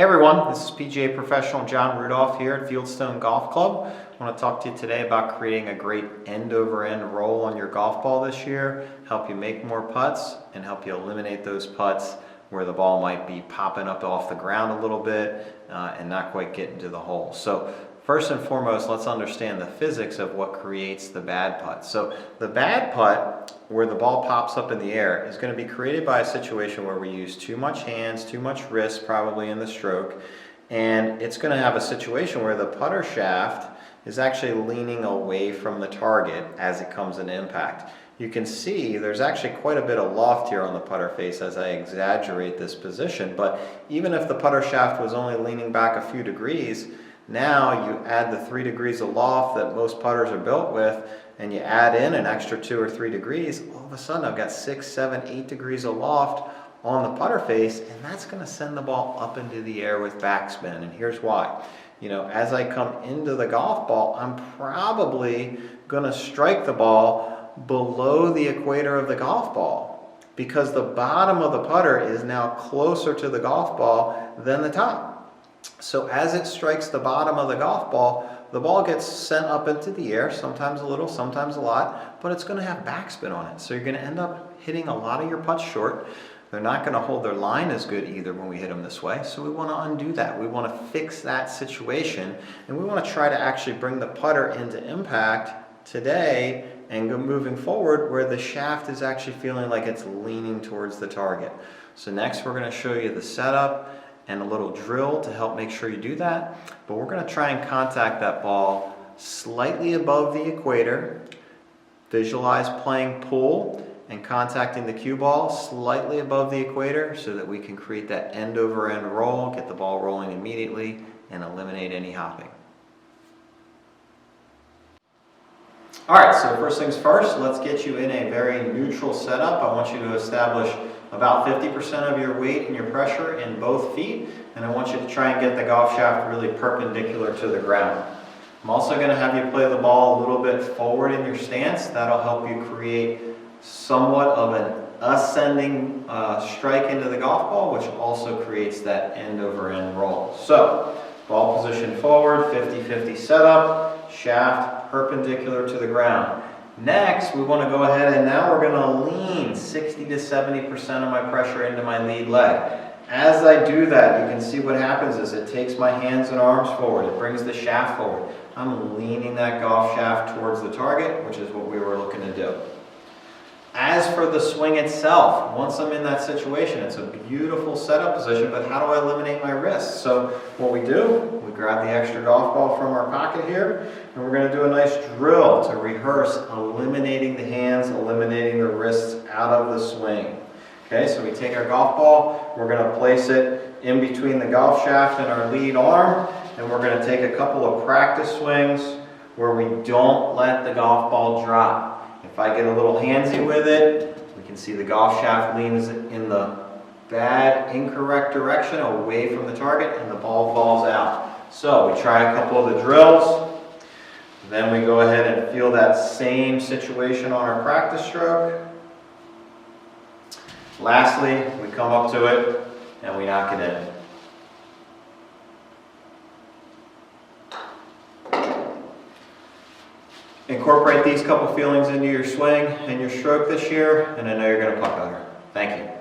Hey everyone, this is PGA Professional John Rudolph here at Fieldstone Golf Club. I want to talk to you today about creating a great end-over-end roll on your golf ball this year, help you make more putts, and help you eliminate those putts where the ball might be popping up off the ground a little bit and not quite getting to the hole. So first and foremost, let's understand the physics of what creates the bad putt. So the bad putt, where the ball pops up in the air, is going to be created by a situation where we use too much hands, too much wrist probably in the stroke, and it's going to have a situation where the putter shaft is actually leaning away from the target as it comes in impact. You can see there's actually quite a bit of loft here on the putter face as I exaggerate this position, but even if the putter shaft was only leaning back a few degrees, now you add the 3 degrees of loft that most putters are built with, and you add in an extra 2 or 3 degrees, all of a sudden I've got 6, 7, 8 degrees of loft on the putter face, and that's going to send the ball up into the air with backspin. And here's why. You know, as I come into the golf ball, I'm probably going to strike the ball below the equator of the golf ball because the bottom of the putter is now closer to the golf ball than the top. So as it strikes the bottom of the golf ball, the ball gets sent up into the air, sometimes a little, sometimes a lot, but it's going to have backspin on it. So you're going to end up hitting a lot of your putts short. They're not going to hold their line as good either when we hit them this way. So we want to undo that. We want to fix that situation, and we want to try to actually bring the putter into impact today and go moving forward where the shaft is actually feeling like it's leaning towards the target. So next we're going to show you the setup and a little drill to help make sure you do that. But we're going to try and contact that ball slightly above the equator. Visualize playing pool and contacting the cue ball slightly above the equator so that we can create that end-over-end roll, get the ball rolling immediately, and eliminate any hopping. Alright, so first things first, let's get you in a very neutral setup. I want you to establish about 50% of your weight and your pressure in both feet, and I want you to try and get the golf shaft really perpendicular to the ground. I'm also going to have you play the ball a little bit forward in your stance. That'll help you create somewhat of an ascending strike into the golf ball, which also creates that end-over-end roll. So, ball position forward, 50-50 setup, shaft perpendicular to the ground. Next, we want to go ahead and now we're going to lean 60 to 70% of my pressure into my lead leg. As I do that, you can see what happens is it takes my hands and arms forward. It brings the shaft forward. I'm leaning that golf shaft towards the target, which is what we were looking to do. As for the swing itself, once I'm in that situation, it's a beautiful setup position, but how do I eliminate my wrist? So what we do, we grab the extra golf ball from our pocket here, and we're going to do a nice drill to rehearse eliminating the hands, eliminating the wrists out of the swing. Okay, so we take our golf ball, we're going to place it in between the golf shaft and our lead arm, and we're going to take a couple of practice swings where we don't let the golf ball drop. If I get a little handsy with it, we can see the golf shaft leans in the bad, incorrect direction away from the target and the ball falls out. So we try a couple of the drills, then we go ahead and feel that same situation on our practice stroke. Lastly, we come up to it and we knock it in. Incorporate these couple feelings into your swing and your stroke this year, and I know you're going to putt better. Thank you.